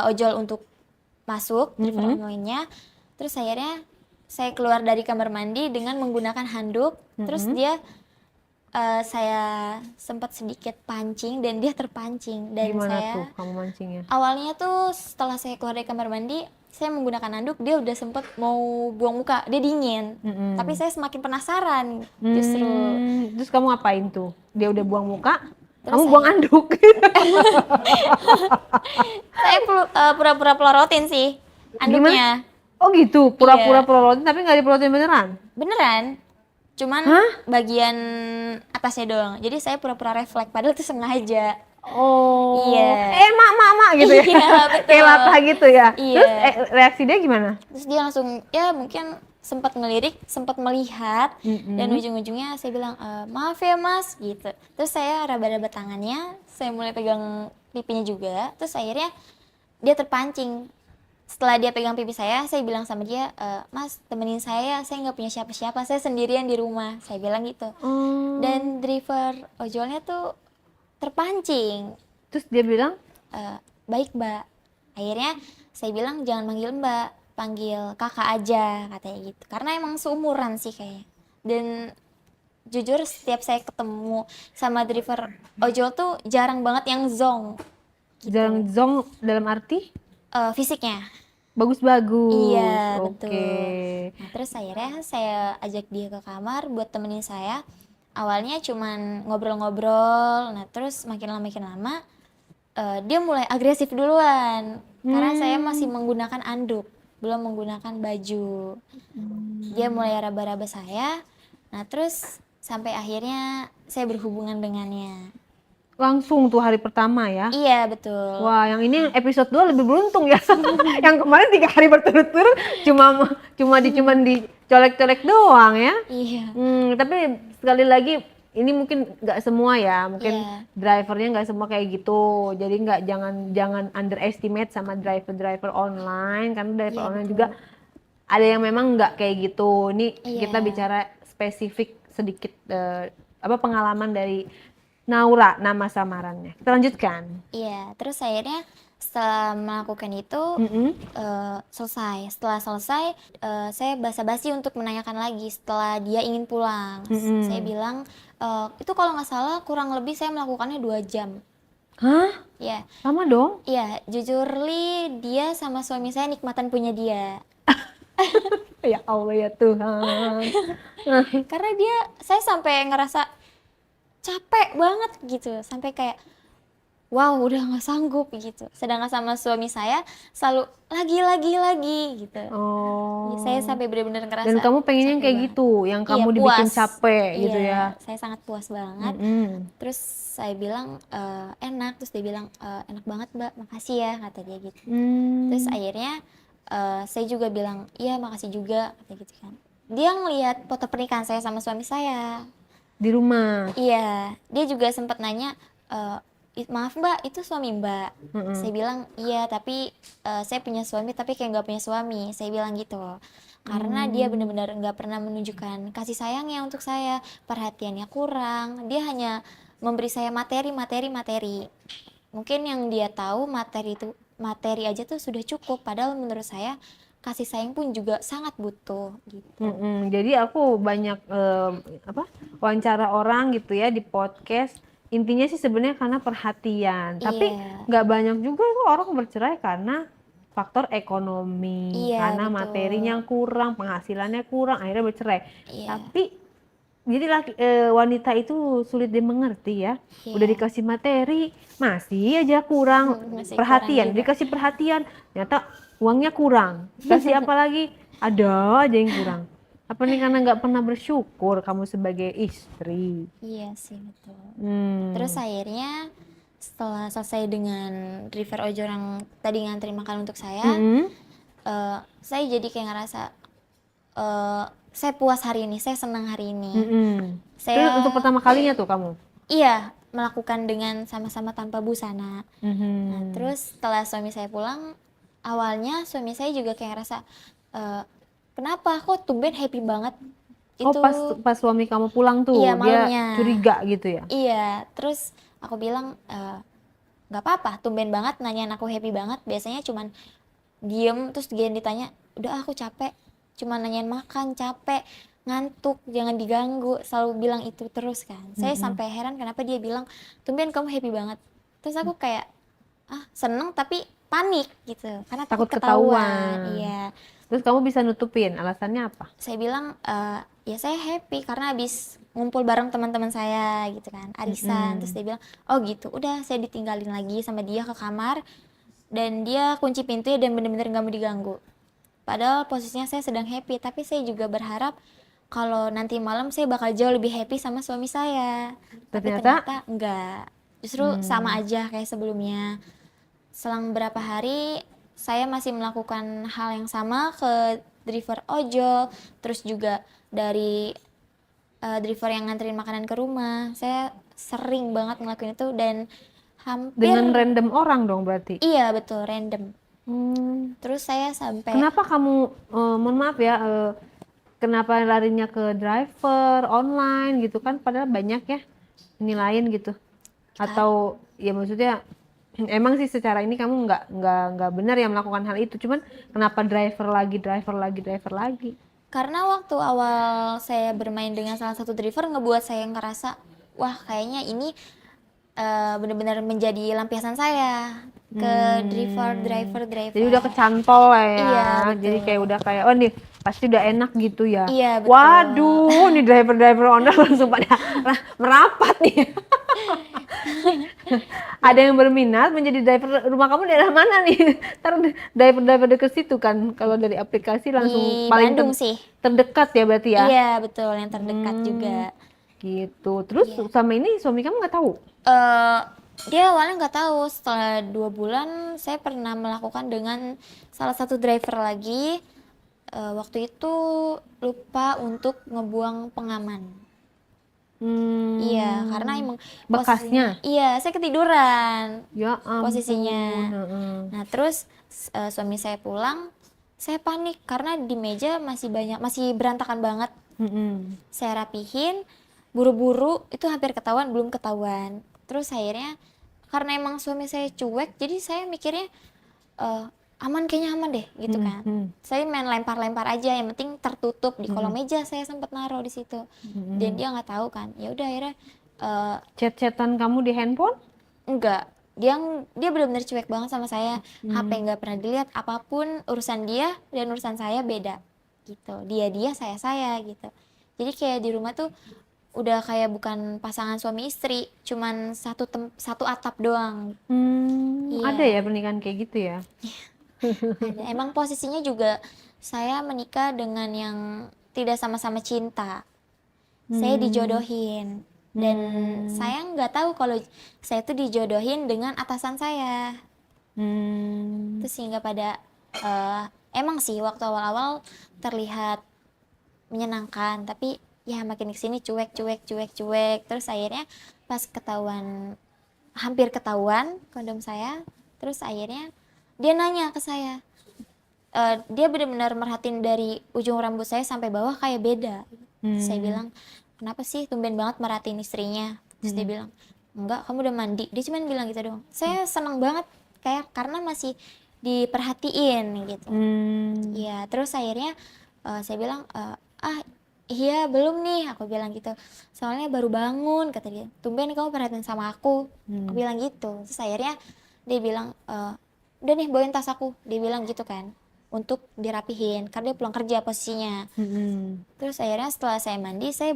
ojol untuk masuk driver online-nya. Terus akhirnya saya keluar dari kamar mandi dengan menggunakan handuk. Terus dia saya sempat sedikit pancing dan dia terpancing. Dan Gimana saya tuh kamu mancingnya? awalnya tuh setelah saya keluar dari kamar mandi, saya menggunakan handuk, dia udah sempet mau buang muka, dia dingin. Tapi saya semakin penasaran justru. Terus kamu ngapain tuh? Dia udah buang muka, Terus kamu buang handuk. Saya pura-pura pelorotin sih handuknya. Oh gitu, pura-pura Iya. pelorotin tapi nggak dipelorotin beneran? Beneran. Cuman bagian atasnya doang. Jadi saya pura-pura refleks padahal itu sengaja. Oh, Iya. mak gitu ya? Iya, betul. Kayak latah gitu ya? Iya. Terus reaksi dia gimana? Terus dia langsung ya mungkin sempat ngelirik, sempat melihat, dan ujung-ujungnya saya bilang maaf ya mas gitu. Terus saya raba-raba tangannya, saya mulai pegang pipinya juga. Terus akhirnya dia terpancing. Setelah dia pegang pipi saya bilang sama dia, mas temenin saya nggak punya siapa-siapa, saya sendirian di rumah. Saya bilang gitu. Dan driver ojolnya tuh terpancing. Terus dia bilang? Baik mbak. Akhirnya saya bilang jangan manggil mbak, panggil kakak aja katanya gitu. Karena emang seumuran sih kayaknya. Dan jujur setiap saya ketemu sama driver ojol tuh jarang banget yang zong. Jarang zong dalam arti? Fisiknya. Bagus-bagus. Iya, Oke. betul. Nah, terus akhirnya saya ajak dia ke kamar buat temenin saya. Awalnya cuman ngobrol-ngobrol. Nah, terus makin lama dia mulai agresif duluan. Karena saya masih menggunakan anduk, belum menggunakan baju. Dia mulai raba-raba saya. Nah, terus sampai akhirnya saya berhubungan dengannya. Langsung tuh hari pertama ya? Iya, betul. Wah, yang ini episode 2 lebih beruntung ya. Yang kemarin 3 hari berturut-turut cuma dicolek-colek doang ya. Iya. Tapi sekali lagi ini mungkin nggak semua ya, mungkin Iya. drivernya nggak semua kayak gitu. Jadi jangan underestimate sama driver online, karena driver Iya, online betul. juga ada yang memang nggak kayak gitu. Ini Iya. kita bicara spesifik sedikit pengalaman dari Naura, nama samarannya. Kita lanjutkan. Iya, terus akhirnya setelah melakukan itu selesai. Setelah selesai, saya basa-basi untuk menanyakan lagi setelah dia ingin pulang. Saya bilang, itu kalau nggak salah kurang lebih saya melakukannya 2 jam. Hah? Ya, Lama dong? iya, jujur Li, dia sama suami saya nikmatan punya dia. Ya Allah ya Tuhan. Karena saya sampai ngerasa capek banget gitu, sampai kayak wow udah nggak sanggup gitu. Sedangkan sama suami saya selalu lagi gitu. Oh. Saya sampai benar-benar ngerasa Dan kamu pengennya capek kayak banget. gitu, yang Iya, kamu dibikin puas. capek gitu Iya, ya. saya sangat puas banget. Terus saya bilang enak, terus dia bilang enak banget mbak, makasih ya kata dia gitu. Terus akhirnya saya juga bilang iya makasih juga kata gitu kan. Dia ngelihat foto pernikahan saya sama suami saya. Di rumah. Iya, dia juga sempat nanya, maaf mbak, itu suami mbak? Saya bilang, iya tapi saya punya suami tapi kayak nggak punya suami, saya bilang gitu. Karena dia benar-benar nggak pernah menunjukkan kasih sayangnya untuk saya, perhatiannya kurang, dia hanya memberi saya materi. Mungkin yang dia tahu materi aja tuh sudah cukup, padahal menurut saya kasih sayang pun juga sangat butuh gitu. Jadi aku banyak wawancara orang gitu ya di podcast. Intinya sih sebenarnya karena perhatian. Tapi Iya. nggak banyak juga kok orang bercerai karena faktor ekonomi, Iya, karena betul. materinya kurang, penghasilannya kurang, akhirnya bercerai. Iya. Tapi jadi wanita itu sulit dimengerti ya. Iya. Udah dikasih materi masih aja kurang Masih perhatian. kurang juga. Dikasih perhatian ternyata uangnya kurang. Kasih apa lagi? Ada aja yang kurang. Apa nih karena nggak pernah bersyukur kamu sebagai istri? Iya sih betul. Terus akhirnya setelah selesai dengan driver ojol yang tadi ngantri makan untuk saya, saya jadi kayak ngerasa saya puas hari ini, saya senang hari ini. Itu untuk pertama kalinya tuh kamu? Iya, melakukan dengan sama-sama tanpa busana. Nah, terus setelah suami saya pulang, awalnya suami saya juga kayak ngerasa kenapa kok tumben happy banget. Oh, pas suami kamu pulang tuh iya, dia malamnya. curiga gitu ya? Iya, terus aku bilang nggak apa-apa, tumben banget nanyain aku happy banget. Biasanya cuman diem terus dia ditanya, udah aku capek, cuman nanyain makan, capek, ngantuk, jangan diganggu, selalu bilang itu terus kan. Saya sampai heran kenapa dia bilang tumben kamu happy banget. Terus aku kayak seneng tapi panik gitu karena takut Takut ketahuan. ketahuan. Iya, Terus kamu bisa nutupin, alasannya apa? saya bilang ya saya happy karena habis ngumpul bareng teman-teman saya gitu kan, arisan. Terus dia bilang, oh gitu, udah saya ditinggalin lagi sama dia ke kamar dan dia kunci pintunya dan bener-bener gak mau diganggu. Padahal posisinya saya sedang happy, tapi saya juga berharap kalau nanti malam saya bakal jauh lebih happy sama suami saya. Tapi Ternyata ternyata enggak, justru sama aja kayak sebelumnya. Selang berapa hari saya masih melakukan hal yang sama ke driver ojol, terus juga dari driver yang nganterin makanan ke rumah. Saya sering banget ngelakuin itu dan hampir, dengan random orang dong berarti. iya betul, random. Hmm. Terus saya sampai, Kenapa kamu, mohon maaf ya, kenapa larinya ke driver online gitu kan? Padahal banyak ya ini lain gitu. Atau ya maksudnya emang sih secara ini kamu nggak benar ya melakukan hal itu. Cuman kenapa driver lagi? karena waktu awal saya bermain dengan salah satu driver ngebuat saya ngerasa, wah kayaknya ini benar-benar menjadi lampiasan saya ke driver. Jadi udah kecantol lah ya. Iya Jadi betul. kayak udah kayak oh nih pasti udah enak gitu ya. Iya betul. Waduh, nih driver online langsung pada merapat nih. Ada yang berminat menjadi driver, rumah kamu daerah mana nih? Ntar driver deket situ kan. Kalau dari aplikasi langsung Di paling Bandung sih. terdekat ya berarti ya. Iya betul, yang terdekat juga. Gitu. Terus sama ini suami kamu nggak tahu? eh Dia awalnya nggak tahu. Setelah 2 bulan saya pernah melakukan dengan salah satu driver lagi. Waktu itu lupa untuk ngebuang pengaman. Iya, karena emang Bekasnya? iya, saya ketiduran Ya ampun. posisinya. Nah, terus suami saya pulang, saya panik karena di meja masih berantakan banget. Saya rapihin, buru-buru, itu hampir ketahuan, belum ketahuan. Terus akhirnya karena emang suami saya cuek, jadi saya mikirnya kayaknya aman deh gitu kan. Saya main lempar-lempar aja, yang penting tertutup di kolong meja, saya sempat naruh di situ. Dan dia nggak tahu kan. Ya udah akhirnya Chat-chatan kamu di handphone? enggak. Dia benar-benar cuek banget sama saya. HP nggak pernah dilihat, apapun urusan dia dan urusan saya beda gitu. Dia saya gitu. Jadi kayak di rumah tuh udah kayak bukan pasangan suami istri, cuman satu atap doang. Ada Iya. ya pernikahan kayak gitu ya? Ada. Emang posisinya juga saya menikah dengan yang tidak sama-sama cinta. Saya dijodohin dan saya nggak tahu kalau saya tuh dijodohin dengan atasan saya. Terus sehingga pada emang sih waktu awal-awal terlihat menyenangkan, tapi ya makin kesini cuek. Terus akhirnya pas hampir ketahuan kondom saya, terus akhirnya dia nanya ke saya. Dia benar-benar merhatiin dari ujung rambut saya sampai bawah kayak beda. Saya bilang, kenapa sih tumben banget merhatiin istrinya? Terus dia bilang, enggak, kamu udah mandi. Dia cuma bilang gitu doang. Saya seneng banget kayak karena masih diperhatiin gitu. Ya, terus akhirnya saya bilang, iya belum nih, aku bilang gitu. Soalnya baru bangun, kata dia. Tumben kamu perhatian sama aku. Aku bilang gitu. Terus akhirnya dia bilang, udah nih bawain tas aku. Dia bilang gitu kan, untuk dirapihin karena dia pulang kerja posisinya. Terus akhirnya setelah saya mandi, saya